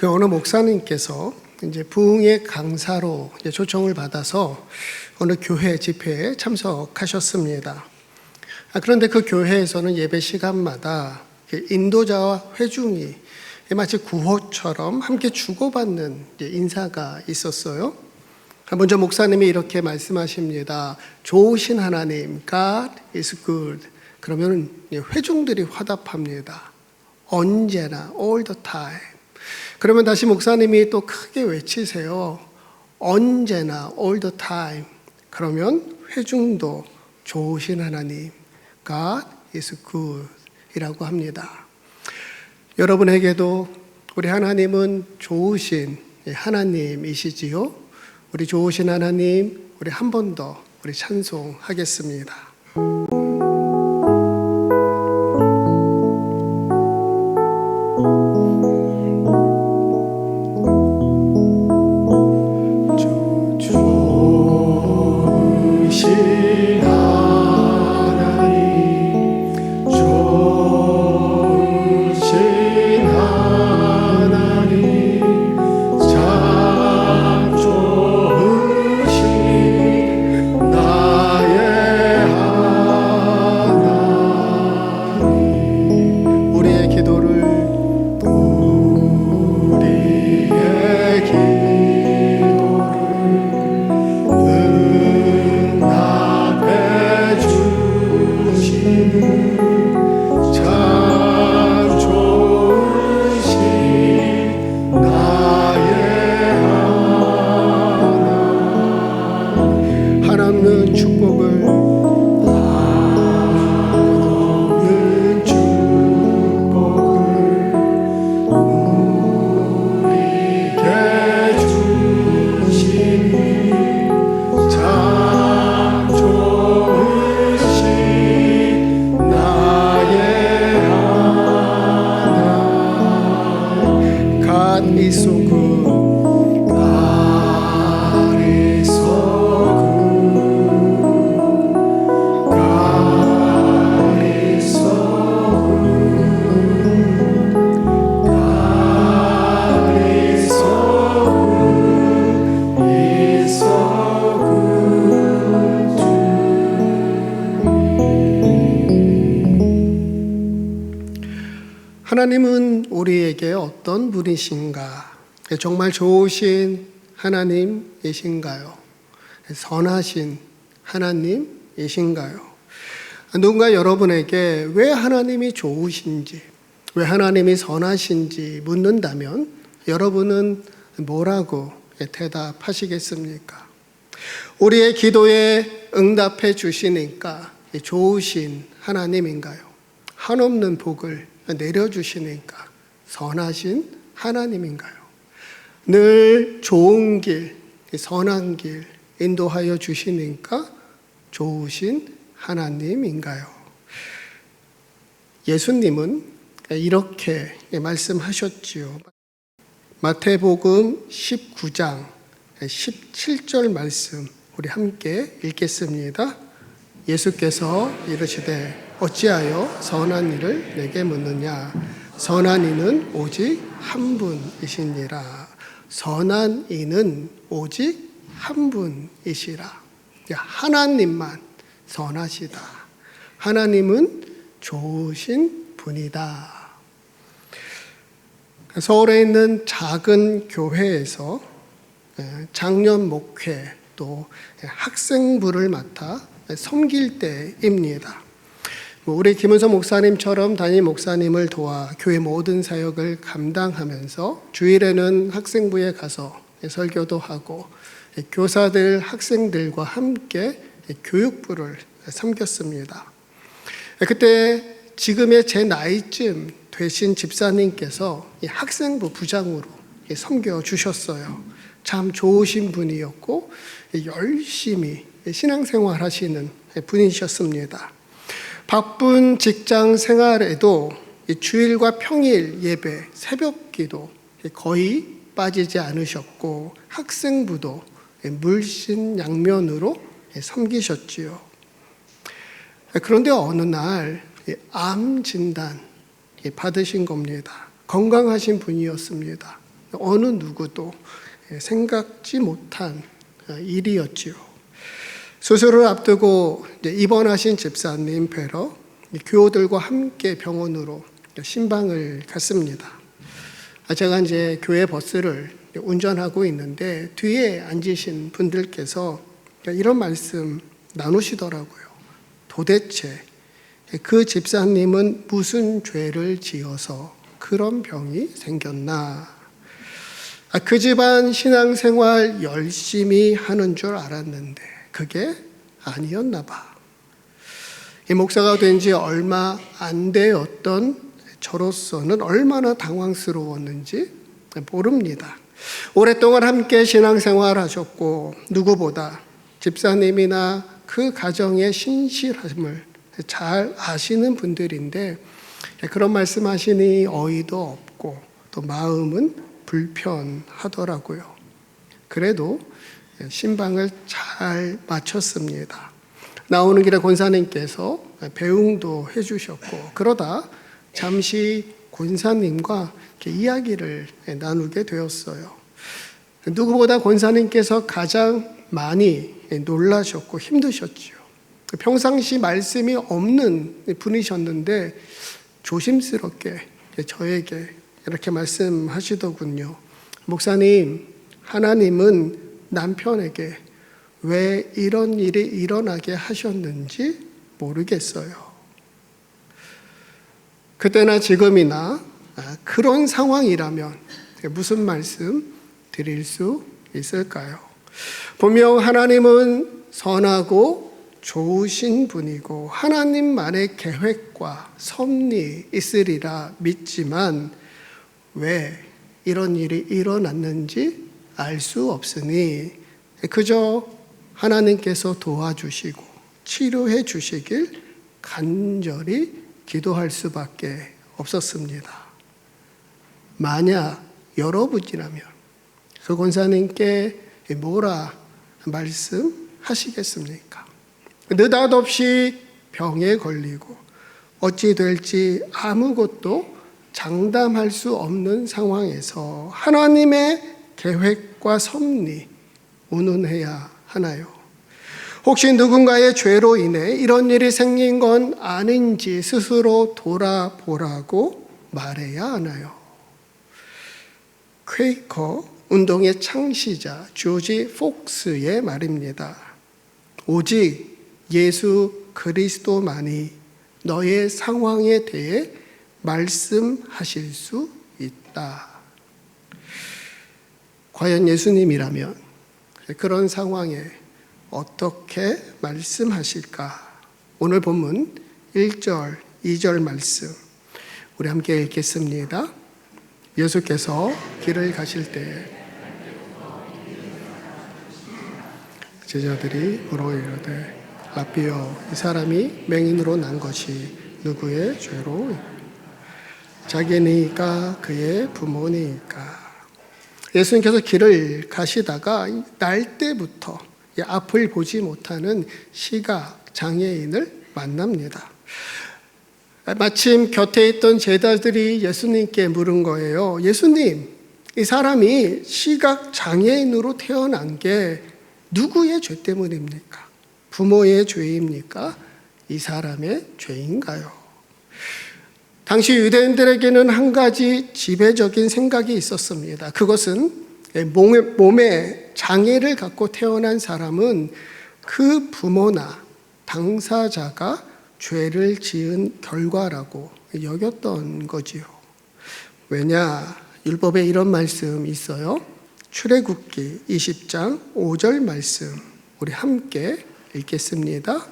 어느 목사님께서 이제 부흥의 강사로 초청을 받아서 어느 교회 집회에 참석하셨습니다. 그런데 그 교회에서는 예배 시간마다 인도자와 회중이 마치 구호처럼 함께 주고받는 인사가 있었어요. 먼저 목사님이 이렇게 말씀하십니다. 좋으신 하나님, God is good. 그러면 회중들이 화답합니다. 언제나, all the time. 그러면 다시 목사님이 또 크게 외치세요. 언제나, all the time. 그러면 회중도 좋으신 하나님, God is good 이라고 합니다. 여러분에게도 우리 하나님은 좋으신 하나님이시지요. 우리 좋으신 하나님, 우리 한 번 더 우리 찬송하겠습니다. 하나님은 우리에게 어떤 분이신가? 정말 좋으신 하나님이신가요? 선하신 하나님이신가요? 누군가 여러분에게 왜 하나님이 좋으신지, 왜 하나님이 선하신지 묻는다면 여러분은 뭐라고 대답하시겠습니까? 우리의 기도에 응답해 주시니까 좋으신 하나님인가요? 한없는 복을 내려주시니까 선하신 하나님인가요? 늘 좋은 길, 선한 길 인도하여 주시니까 좋으신 하나님인가요? 예수님은 이렇게 말씀하셨지요. 마태복음 19장 17절 말씀 우리 함께 읽겠습니다. 예수께서 이르시되 어찌하여 선한 일을 내게 묻느냐? 선한 이는 오직 한 분이시니라. 선한 이는 오직 한 분이시라. 하나님만 선하시다. 하나님은 좋으신 분이다. 서울에 있는 작은 교회에서 장년 목회 또 학생부를 맡아 섬길 때입니다. 우리 김은서 목사님처럼 담임 목사님을 도와 교회 모든 사역을 감당하면서 주일에는 학생부에 가서 설교도 하고 교사들, 학생들과 함께 교육부를 섬겼습니다. 그때 지금의 제 나이쯤 되신 집사님께서 학생부 부장으로 섬겨주셨어요. 참 좋으신 분이었고 열심히 신앙생활 하시는 분이셨습니다. 바쁜 직장 생활에도 주일과 평일 예배, 새벽 기도 거의 빠지지 않으셨고 학생부도 물신양면으로 섬기셨지요. 그런데 어느 날 암 진단 받으신 겁니다. 건강하신 분이었습니다. 어느 누구도 생각지 못한 일이었지요. 수술을 앞두고 입원하신 집사님 뵈러 교우들과 함께 병원으로 신방을 갔습니다. 제가 이제 교회 버스를 운전하고 있는데 뒤에 앉으신 분들께서 이런 말씀 나누시더라고요. 도대체 그 집사님은 무슨 죄를 지어서 그런 병이 생겼나? 그 집안 신앙생활 열심히 하는 줄 알았는데 그게 아니었나 봐. 이 목사가 된 지 얼마 안 되었던 저로서는 얼마나 당황스러웠는지 모릅니다. 오랫동안 함께 신앙생활 하셨고 누구보다 집사님이나 그 가정의 신실함을 잘 아시는 분들인데 그런 말씀하시니 어이도 없고 또 마음은 불편하더라고요. 그래도 신방을 잘 마쳤습니다. 나오는 길에 권사님께서 배웅도 해주셨고 그러다 잠시 권사님과 이야기를 나누게 되었어요. 누구보다 권사님께서 가장 많이 놀라셨고 힘드셨지요. 평상시 말씀이 없는 분이셨는데 조심스럽게 저에게 이렇게 말씀하시더군요. 목사님, 하나님은 남편에게 왜 이런 일이 일어나게 하셨는지 모르겠어요. 그때나 지금이나 그런 상황이라면 무슨 말씀 드릴 수 있을까요? 분명 하나님은 선하고 좋으신 분이고 하나님만의 계획과 섭리 있으리라 믿지만 왜 이런 일이 일어났는지 알 수 없으니 그저 하나님께서 도와주시고 치료해 주시길 간절히 기도할 수밖에 없었습니다. 만약 여러분이라면 그 권사님께 뭐라 말씀하시겠습니까? 느닷없이 병에 걸리고 어찌 될지 아무것도 장담할 수 없는 상황에서 하나님의 계획과 섭리 운운해야 하나요? 혹시 누군가의 죄로 인해 이런 일이 생긴 건 아닌지 스스로 돌아보라고 말해야 하나요? 퀘이커 운동의 창시자 조지 폭스의 말입니다. 오직 예수 그리스도만이 너의 상황에 대해 말씀하실 수 있다. 과연 예수님이라면 그런 상황에 어떻게 말씀하실까? 오늘 본문 1절, 2절 말씀 우리 함께 읽겠습니다. 예수께서 길을 가실 때 제자들이 물어 이르되 라삐여 이 사람이 맹인으로 난 것이 누구의 죄로? 자기니까 그의 부모니까. 예수님께서 길을 가시다가 날 때부터 앞을 보지 못하는 시각 장애인을 만납니다. 마침 곁에 있던 제자들이 예수님께 물은 거예요. 예수님, 이 사람이 시각 장애인으로 태어난 게 누구의 죄 때문입니까? 부모의 죄입니까? 이 사람의 죄인가요? 당시 유대인들에게는 한 가지 지배적인 생각이 있었습니다. 그것은 몸에 장애를 갖고 태어난 사람은 그 부모나 당사자가 죄를 지은 결과라고 여겼던 거지요. 왜냐? 율법에 이런 말씀이 있어요. 출애굽기 20장 5절 말씀 우리 함께 읽겠습니다.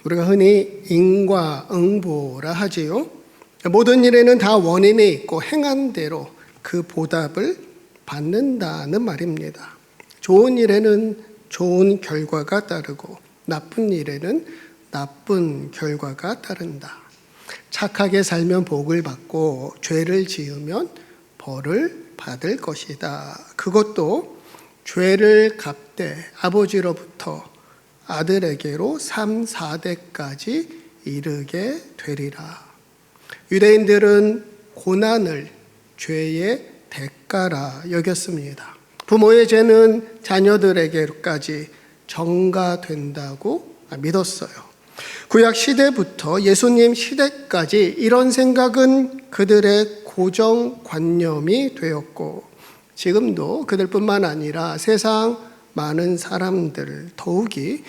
우리가 흔히 인과응보라 하지요. 모든 일에는 다 원인이 있고 행한 대로 그 보답을 받는다는 말입니다. 좋은 일에는 좋은 결과가 따르고 나쁜 일에는 나쁜 결과가 따른다. 착하게 살면 복을 받고 죄를 지으면 벌을 받을 것이다. 그것도 죄를 갚되 아버지로부터 아들에게로 3, 4대까지 이르게 되리라. 유대인들은 고난을 죄의 대가라 여겼습니다. 부모의 죄는 자녀들에게까지 전가된다고 믿었어요. 구약 시대부터 예수님 시대까지 이런 생각은 그들의 고정관념이 되었고, 지금도 그들뿐만 아니라 세상 많은 사람들, 더욱이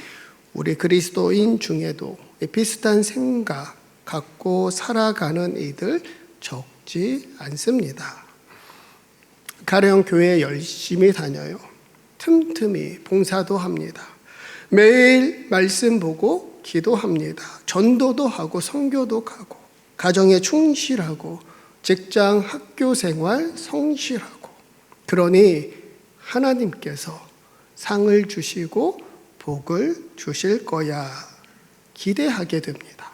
우리 그리스도인 중에도 비슷한 생각 갖고 살아가는 이들 적지 않습니다. 가령 교회에 열심히 다녀요. 틈틈이 봉사도 합니다. 매일 말씀 보고 기도합니다. 전도도 하고 선교도 가고, 가정에 충실하고, 직장 학교 생활 성실하고. 그러니 하나님께서 상을 주시고 복을 주실 거야 기대하게 됩니다.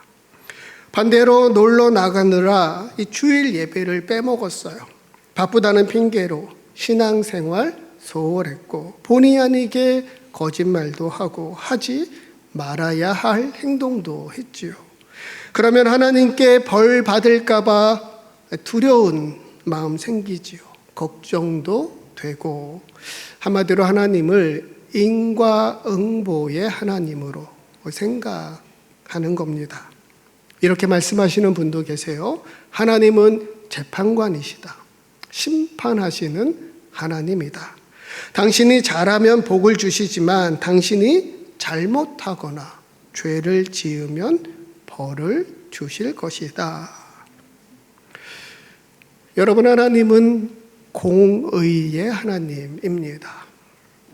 반대로 놀러 나가느라 이 주일 예배를 빼먹었어요. 바쁘다는 핑계로 신앙생활 소홀했고, 본의 아니게 거짓말도 하고 하지 말아야 할 행동도 했지요. 그러면 하나님께 벌 받을까 봐 두려운 마음 생기지요. 걱정도 되고, 한마디로 하나님을 인과응보의 하나님으로 생각하는 겁니다. 이렇게 말씀하시는 분도 계세요. 하나님은 재판관이시다. 심판하시는 하나님이다. 당신이 잘하면 복을 주시지만 당신이 잘못하거나 죄를 지으면 벌을 주실 것이다. 여러분, 하나님은 공의의 하나님입니다.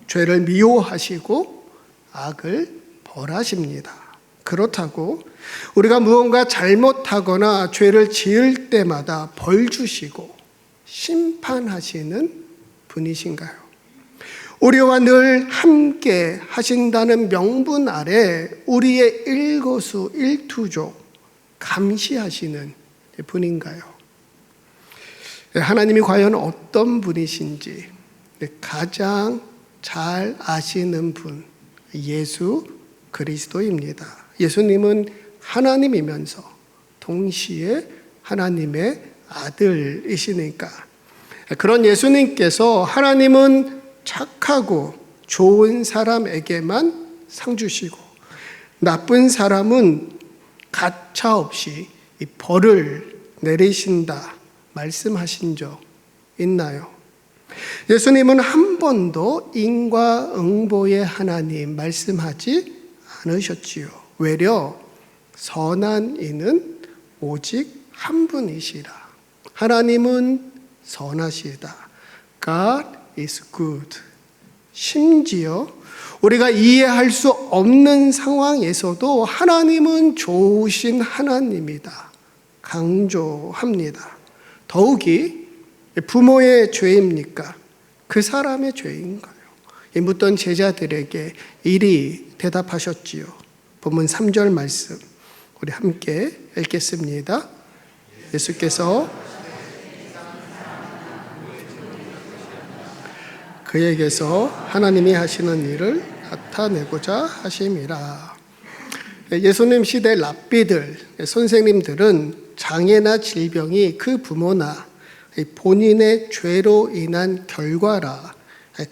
죄를 미워하시고 악을 벌하십니다. 그렇다고 우리가 무언가 잘못하거나 죄를 지을 때마다 벌 주시고 심판하시는 분이신가요? 우리와 늘 함께 하신다는 명분 아래 우리의 일거수일투족 감시하시는 분인가요? 하나님이 과연 어떤 분이신지 가장 잘 아시는 분, 예수 그리스도입니다. 예수님은 하나님이면서 동시에 하나님의 아들이시니까, 그런 예수님께서 하나님은 착하고 좋은 사람에게만 상 주시고 나쁜 사람은 가차없이 이 벌을 내리신다 말씀하신 적 있나요? 예수님은 한 번도 인과응보의 하나님 말씀하지 않으셨지요. 외려 선한 이는 오직 한 분이시라. 하나님은 선하시다. God is good. 심지어 우리가 이해할 수 없는 상황에서도 하나님은 좋으신 하나님이다 강조합니다. 더욱이 부모의 죄입니까? 그 사람의 죄인가요? 묻던 제자들에게 이리 대답하셨지요. 본문 3절 말씀 우리 함께 읽겠습니다. 예수께서 그에게서 하나님이 하시는 일을 나타내고자 하심이라. 예수님 시대 랍비들, 선생님들은 장애나 질병이 그 부모나 본인의 죄로 인한 결과라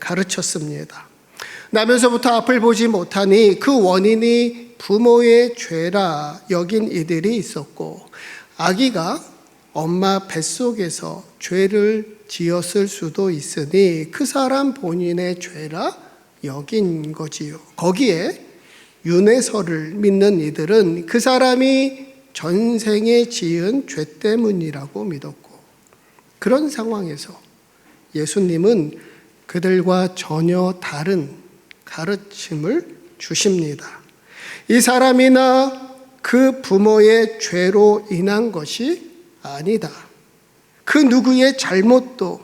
가르쳤습니다. 나면서부터 앞을 보지 못하니 그 원인이 부모의 죄라 여긴 이들이 있었고, 아기가 엄마 뱃속에서 죄를 지었을 수도 있으니 그 사람 본인의 죄라 여긴 거지요. 거기에 윤회설을 믿는 이들은 그 사람이 전생에 지은 죄 때문이라고 믿었고, 그런 상황에서 예수님은 그들과 전혀 다른 가르침을 주십니다. 이 사람이나 그 부모의 죄로 인한 것이 아니다. 그 누구의 잘못도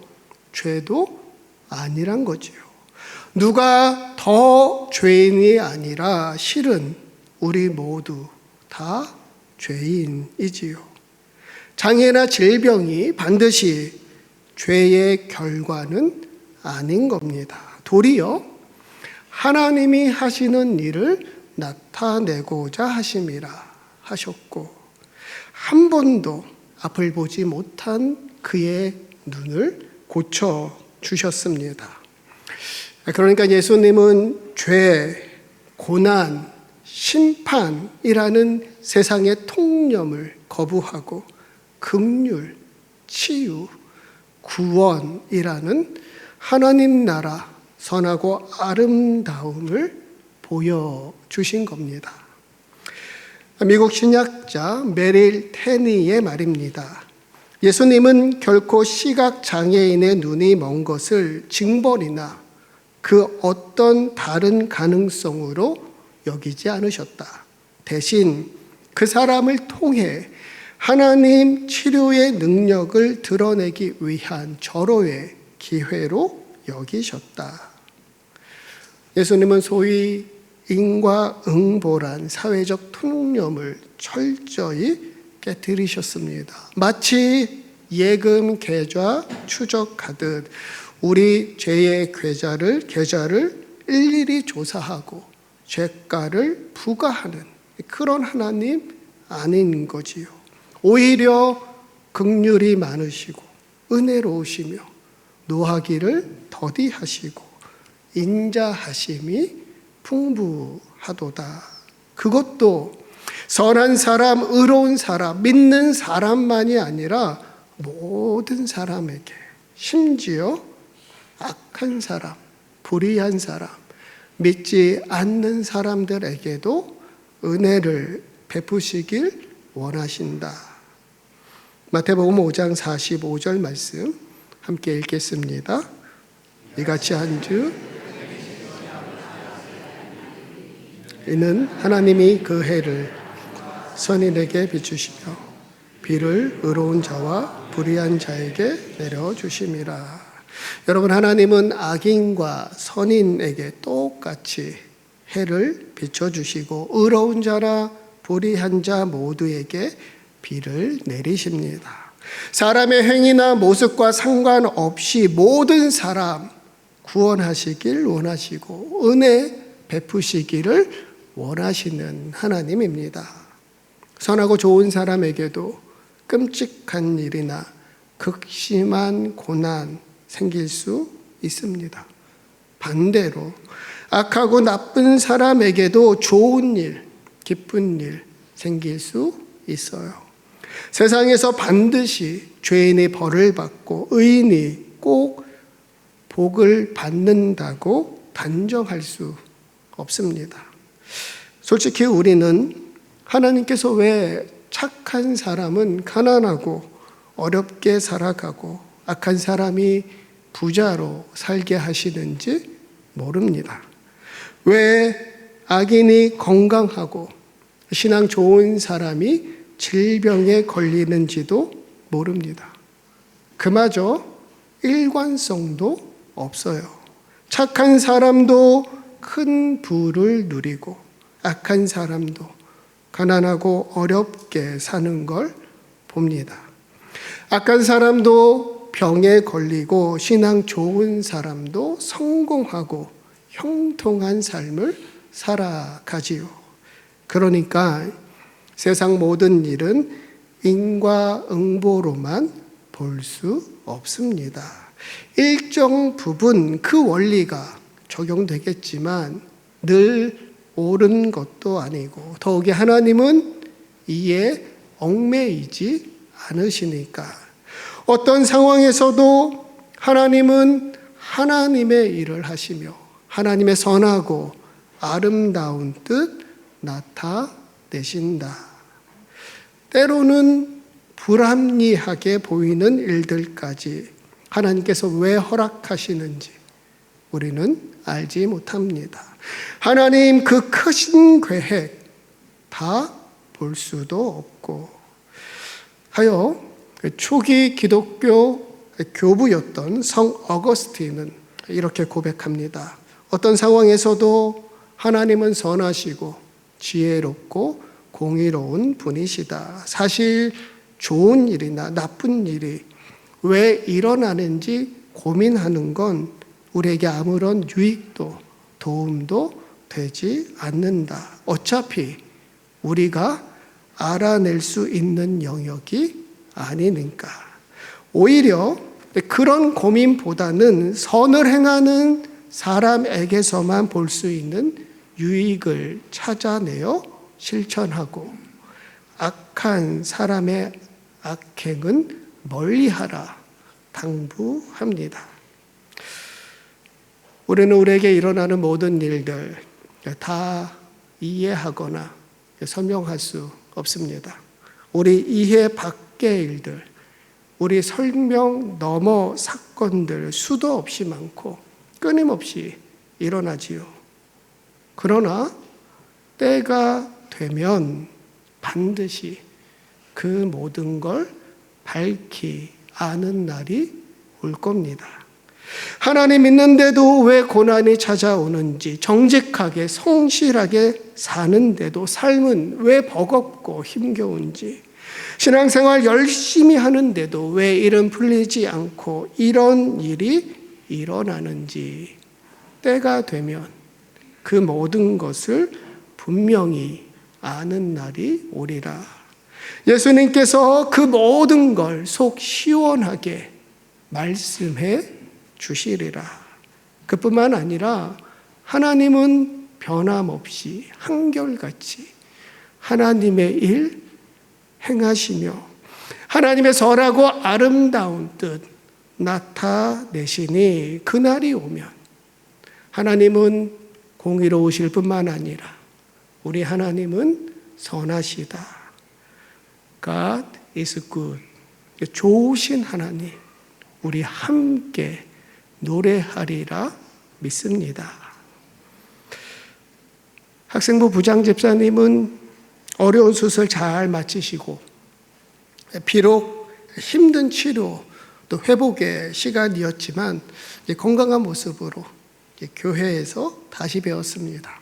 죄도 아니란 거지요. 누가 더 죄인이 아니라 실은 우리 모두 다 죄인이지요. 장애나 질병이 반드시 죄의 결과는 아닌 겁니다. 도리어 하나님이 하시는 일을 나타내고자 하심이라 하셨고, 한 번도 앞을 보지 못한 그의 눈을 고쳐 주셨습니다. 그러니까 예수님은 죄, 고난, 심판이라는 세상의 통념을 거부하고 긍휼, 치유, 구원이라는 하나님 나라 선하고 아름다움을 보여주신 겁니다. 미국 신학자 메릴 테니의 말입니다. 예수님은 결코 시각장애인의 눈이 먼 것을 징벌이나 그 어떤 다른 가능성으로 여기지 않으셨다. 대신 그 사람을 통해 하나님 치료의 능력을 드러내기 위한 절호의 기회로 여기셨다. 예수님은 소위 인과응보란 사회적 통념을 철저히 깨뜨리셨습니다. 마치 예금 계좌 추적하듯 우리 죄의 계좌를 일일이 조사하고 죄가를 부과하는 그런 하나님 아닌 거지요. 오히려 긍휼이 많으시고 은혜로우시며 노하기를 더디하시고 인자하심이 풍부하도다. 그것도 선한 사람, 의로운 사람, 믿는 사람만이 아니라 모든 사람에게, 심지어 악한 사람, 불의한 사람, 믿지 않는 사람들에게도 은혜를 베푸시길 원하신다. 마태복음 5장 45절 말씀 함께 읽겠습니다. 이같이 한즉 이는 하나님이 그 해를 선인에게 비추시며 비를 의로운 자와 불의한 자에게 내려주심이라. 여러분, 하나님은 악인과 선인에게 똑같이 해를 비춰주시고 의로운 자나 불의한 자 모두에게 비를 내리십니다. 사람의 행위나 모습과 상관없이 모든 사람 구원하시길 원하시고 은혜 베푸시기를 원하시는 하나님입니다. 선하고 좋은 사람에게도 끔찍한 일이나 극심한 고난 생길 수 있습니다. 반대로 악하고 나쁜 사람에게도 좋은 일, 기쁜 일 생길 수 있어요. 세상에서 반드시 죄인이 벌을 받고 의인이 꼭 복을 받는다고 단정할 수 없습니다. 솔직히 우리는 하나님께서 왜 착한 사람은 가난하고 어렵게 살아가고 악한 사람이 부자로 살게 하시는지 모릅니다. 왜 악인이 건강하고 신앙 좋은 사람이 질병에 걸리는지도 모릅니다. 그마저 일관성도 없어요. 착한 사람도 큰 부를 누리고 악한 사람도 가난하고 어렵게 사는 걸 봅니다. 악한 사람도 병에 걸리고 신앙 좋은 사람도 성공하고 형통한 삶을 살아가지요. 그러니까 세상 모든 일은 인과응보로만 볼 수 없습니다. 일정 부분 그 원리가 적용되겠지만 늘 옳은 것도 아니고 더욱이 하나님은 이에 얽매이지 않으시니까 어떤 상황에서도 하나님은 하나님의 일을 하시며 하나님의 선하고 아름다운 뜻 나타내신다. 때로는 불합리하게 보이는 일들까지 하나님께서 왜 허락하시는지 우리는 알지 못합니다. 하나님 그 크신 계획 다 볼 수도 없고 하여 초기 기독교 교부였던 성 어거스틴은 이렇게 고백합니다. 어떤 상황에서도 하나님은 선하시고 지혜롭고 공의로운 분이시다. 사실 좋은 일이나 나쁜 일이 왜 일어나는지 고민하는 건 우리에게 아무런 유익도 도움도 되지 않는다. 어차피 우리가 알아낼 수 있는 영역이 아니니까. 오히려 그런 고민보다는 선을 행하는 사람에게서만 볼 수 있는 유익을 찾아내어 실천하고 악한 사람의 악행은 멀리하라 당부합니다. 우리는 우리에게 일어나는 모든 일들 다 이해하거나 설명할 수 없습니다. 우리 이해 밖의 일들, 우리 설명 너머 사건들 수도 없이 많고 끊임없이 일어나지요. 그러나 때가 되면 반드시 그 모든 걸 밝히 아는 날이 올 겁니다. 하나님 믿는데도 왜 고난이 찾아오는지, 정직하게 성실하게 사는데도 삶은 왜 버겁고 힘겨운지, 신앙생활 열심히 하는데도 왜 일은 풀리지 않고 이런 일이 일어나는지 때가 되면 그 모든 것을 분명히 아는 날이 오리라. 예수님께서 그 모든 걸 속 시원하게 말씀해 주시리라. 그뿐만 아니라 하나님은 변함없이 한결같이 하나님의 일 행하시며 하나님의 선하고 아름다운 뜻 나타내시니 그날이 오면 하나님은 공의로우실 뿐만 아니라 우리 하나님은 선하시다. God is good. 좋으신 하나님, 우리 함께 노래하리라 믿습니다. 학생부 부장 집사님은 어려운 수술 잘 마치시고 비록 힘든 치료 또 회복의 시간이었지만 건강한 모습으로 교회에서 다시 배웠습니다.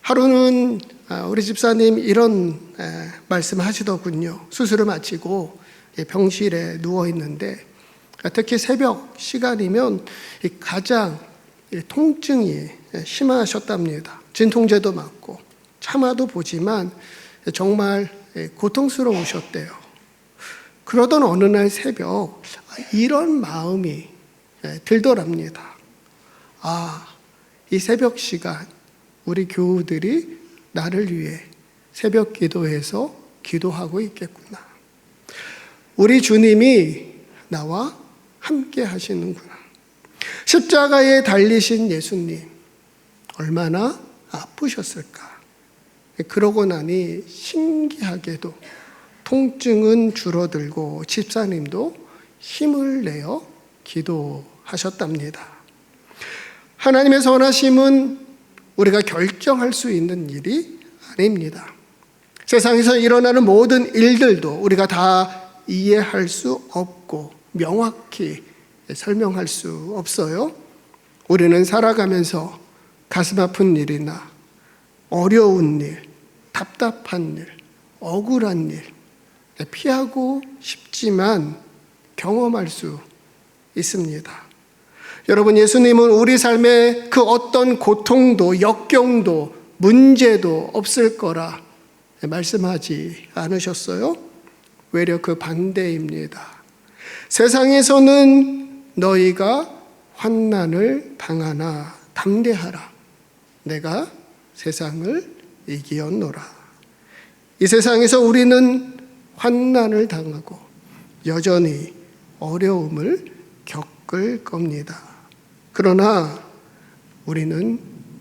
하루는 우리 집사님 이런 말씀을 하시더군요. 수술을 마치고 병실에 누워 있는데 특히 새벽 시간이면 가장 통증이 심하셨답니다. 진통제도 맞고 참아도 보지만 정말 고통스러우셨대요. 그러던 어느 날 새벽 이런 마음이 들더랍니다. 이 새벽 시간 우리 교우들이 나를 위해 새벽 기도해서 기도하고 있겠구나. 우리 주님이 나와 함께 하시는구나. 십자가에 달리신 예수님 얼마나 아프셨을까. 그러고 나니 신기하게도 통증은 줄어들고 집사님도 힘을 내어 기도하셨답니다. 하나님의 선하심은 우리가 결정할 수 있는 일이 아닙니다. 세상에서 일어나는 모든 일들도 우리가 다 이해할 수 없고 명확히 설명할 수 없어요. 우리는 살아가면서 가슴 아픈 일이나 어려운 일, 답답한 일, 억울한 일 피하고 싶지만 경험할 수 있습니다. 여러분, 예수님은 우리 삶에 그 어떤 고통도 역경도 문제도 없을 거라 말씀하지 않으셨어요? 외려 그 반대입니다. 세상에서는 너희가 환난을 당하나 담대하라. 내가 세상을 이기었노라. 이 세상에서 우리는 환난을 당하고 여전히 어려움을 겪을 겁니다. 그러나 우리는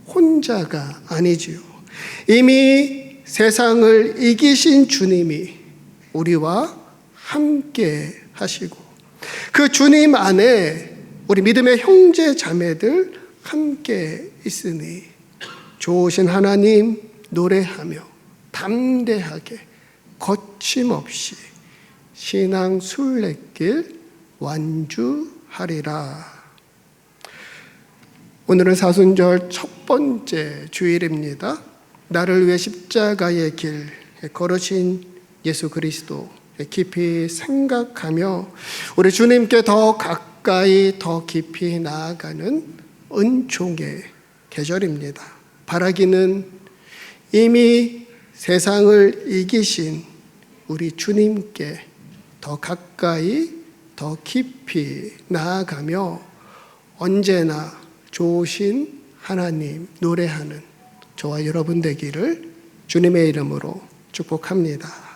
혼자가 아니지요. 이미 세상을 이기신 주님이 우리와 함께 하시고 그 주님 안에 우리 믿음의 형제 자매들 함께 있으니 좋으신 하나님 노래하며 담대하게 거침없이 신앙 순례길 완주하리라. 오늘은 사순절 첫 번째 주일입니다. 나를 위해 십자가의 길 걸으신 예수 그리스도 깊이 생각하며 우리 주님께 더 가까이 더 깊이 나아가는 은총의 계절입니다. 바라기는 이미 세상을 이기신 우리 주님께 더 가까이 더 깊이 나아가며 언제나 좋으신 하나님 노래하는 저와 여러분 되기를 주님의 이름으로 축복합니다.